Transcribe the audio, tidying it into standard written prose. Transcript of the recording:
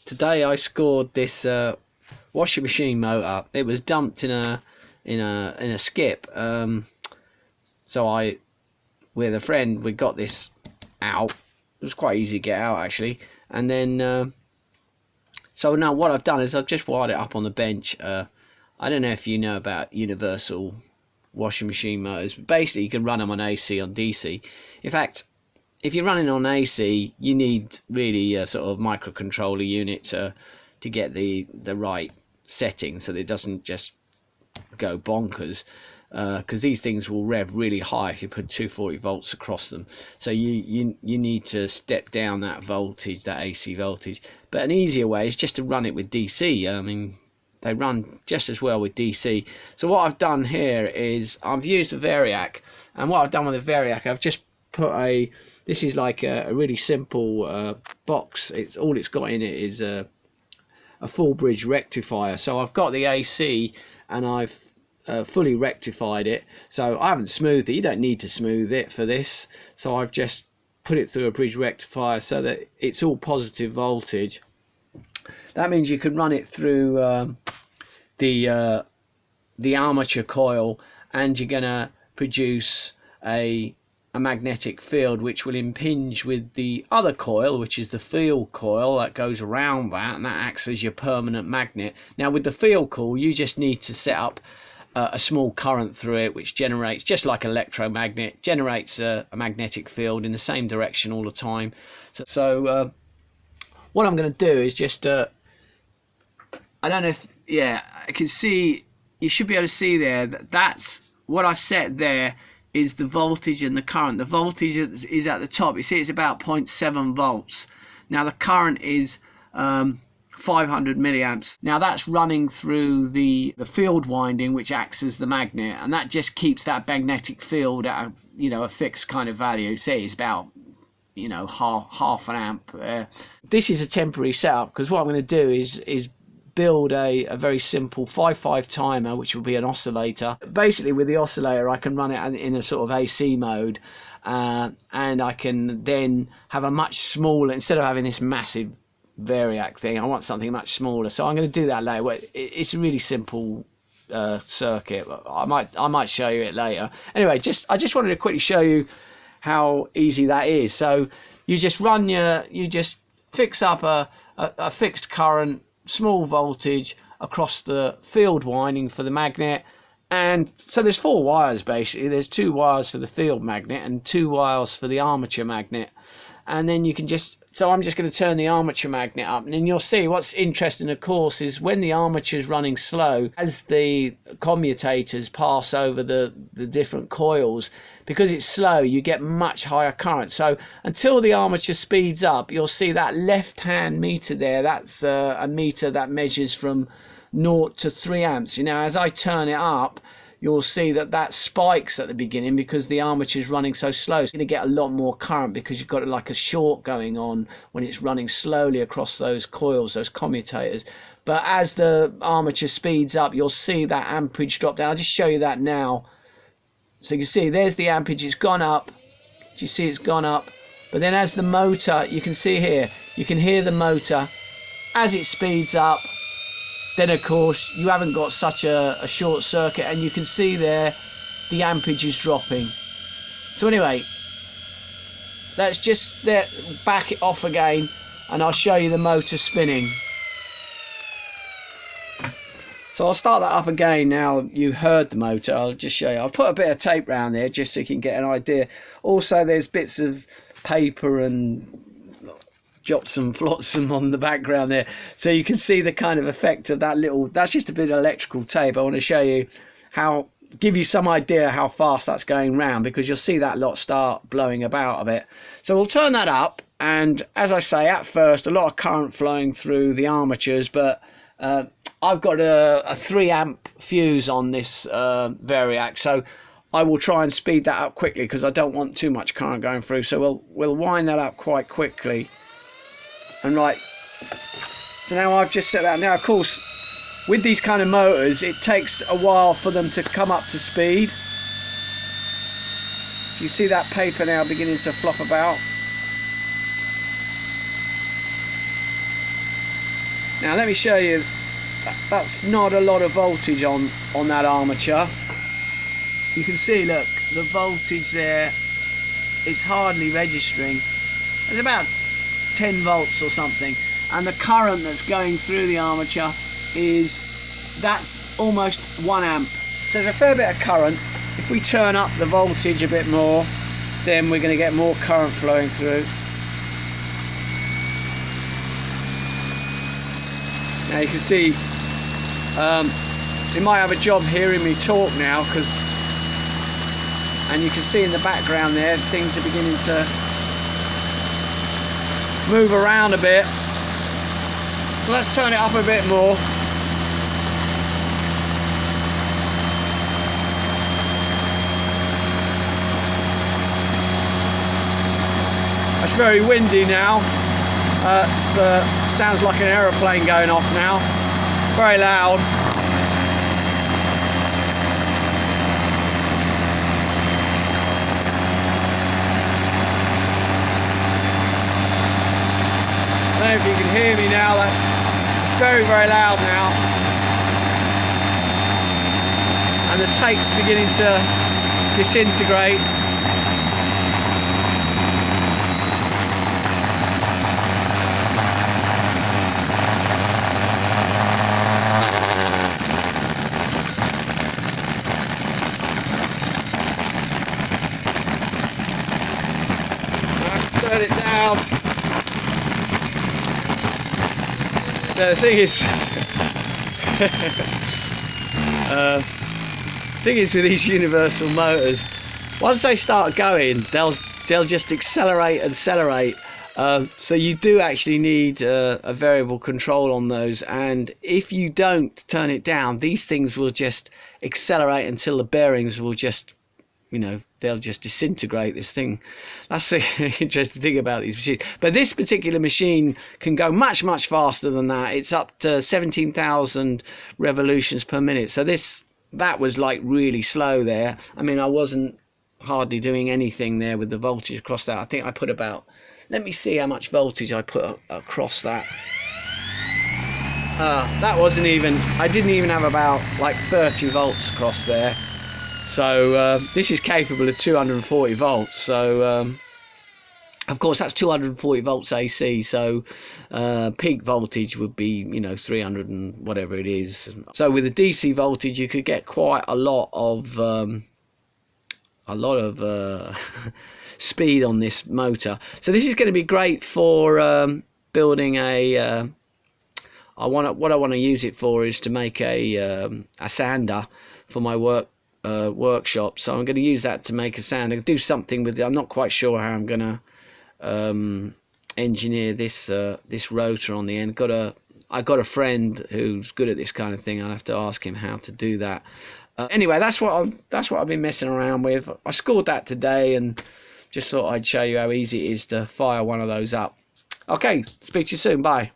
Today I scored this washing machine motor. It was dumped in a skip. So I, with a friend, we got this out. It was quite easy to get out actually. And then so now what I've done is I've just wired it up on the bench. I don't know if you know about universal washing machine motors, but basically you can run them on AC, on DC. In fact, if you're running on AC, you need really a sort of microcontroller unit to get the right setting so that it doesn't just go bonkers, because these things will rev really high if you put 240 volts across them. So you need to step down that voltage, that AC voltage. But an easier way is just to run it with DC. I mean, they run just as well with DC. So what I've done here is I've used a variac, and what I've done with the variac, I've just put this is like a really simple box. All it's got in it is a full bridge rectifier. So I've got the AC and I've fully rectified it. So I haven't smoothed it. You don't need to smooth it for this. So I've just put it through a bridge rectifier so that it's all positive voltage. That means you can run it through the armature coil, and you're gonna produce a magnetic field which will impinge with the other coil, which is the field coil that goes around that, and that acts as your permanent magnet. Now with the field coil, you just need to set up a small current through it, which generates, just like an electromagnet, generates a magnetic field in the same direction all the time. So what I'm going to do is just I don't know if, yeah, I can see, you should be able to see there that that's what I've set there is the voltage and the current. The voltage is at the top. You see it's about 0.7 volts. Now the current is 500 milliamps. Now that's running through the field winding, which acts as the magnet, and that just keeps that magnetic field at a fixed kind of value. See, it's about half an amp. This is a temporary setup because what I'm going to do is build a very simple 5/5 timer, which will be an oscillator. Basically with the oscillator I can run it in a sort of AC mode, and I can then have a much smaller, instead of having this massive variac thing, I want something much smaller. So I'm going to do that later. It's a really simple circuit. I might show you it later. Anyway, I just wanted to quickly show you how easy that is. So you just fix up a fixed current, small voltage across the field winding for the magnet. And so there's 4 wires basically. There's 2 wires for the field magnet and 2 wires for the armature magnet. And then you can so I'm just going to turn the armature magnet up, and then you'll see what's interesting, of course, is when the armature is running slow, as the commutators pass over the different coils, because it's slow, you get much higher current. So until the armature speeds up, you'll see that left hand meter there, that's a meter that measures from 0 to 3 amps. As I turn it up, you'll see that spikes at the beginning because the armature is running so slow. It's going to get a lot more current because you've got like a short going on when it's running slowly across those coils, those commutators. But as the armature speeds up, you'll see that amperage drop down. I'll just show you that now. So you can see there's the amperage, it's gone up. Do you see it's gone up? But then as the motor, you can see here, you can hear the motor as it speeds up. Then of course you haven't got such a short circuit, and you can see there the amperage is dropping. So anyway, let's just back it off again, and I'll show you the motor spinning. So I'll start that up again. Now you heard the motor, I'll just show you. I'll put a bit of tape around there just so you can get an idea. Also there's bits of paper and Jopsum flotsam on the background there, so you can see the kind of effect of that that's just a bit of electrical tape. I want to show you give you some idea how fast that's going round, because you'll see that lot start blowing about a bit. So we'll turn that up, and as I say, at first a lot of current flowing through the armatures, but I've got a 3 amp fuse on this variac, so I will try and speed that up quickly because I don't want too much current going through. So we'll wind that up quite quickly. And right, so now I've just set that. Now of course with these kind of motors it takes a while for them to come up to speed. You see that paper now beginning to flop about. Now let me show you, that's not a lot of voltage on that armature. You can see, look, the voltage there, it's hardly registering. It's about 10 volts or something, and the current that's going through the armature that's almost 1 amp. So there's a fair bit of current. If we turn up the voltage a bit more, then we're going to get more current flowing through. Now you can see, you might have a job hearing me talk now, and you can see in the background there, things are beginning to move around a bit. So let's turn it up a bit more. It's very windy now. Sounds like an aeroplane going off now. Very loud. I don't know if you can hear me now. That's very, very loud now. And the tape's beginning to disintegrate. Turn it down. So the thing is with these universal motors, once they start going, they'll just accelerate and accelerate. So you do actually need a variable control on those, and if you don't turn it down, these things will just accelerate until the bearings will just, they'll just disintegrate this thing. That's the interesting thing about these machines. But this particular machine can go much, much faster than that. It's up to 17,000 revolutions per minute. So that was like really slow there. I mean, I wasn't hardly doing anything there with the voltage across that. I think I put about, let me see how much voltage I put across that. That wasn't even, I didn't even have about like 30 volts across there. So this is capable of 240 volts. So of course that's 240 volts AC. So peak voltage would be 300 and whatever it is. So with the DC voltage, you could get quite a lot of speed on this motor. So this is going to be great for building a. What I want to use it for is to make a sander for my workshop. So I'm going to use that to make a sander. Do something with it. I'm not quite sure how I'm going to engineer this rotor on the end. I got a friend who's good at this kind of thing. I'll have to ask him how to do that. Anyway, that's what I've been messing around with. I scored that today and just thought I'd show you how easy it is to fire one of those up. Okay, speak to you soon. Bye.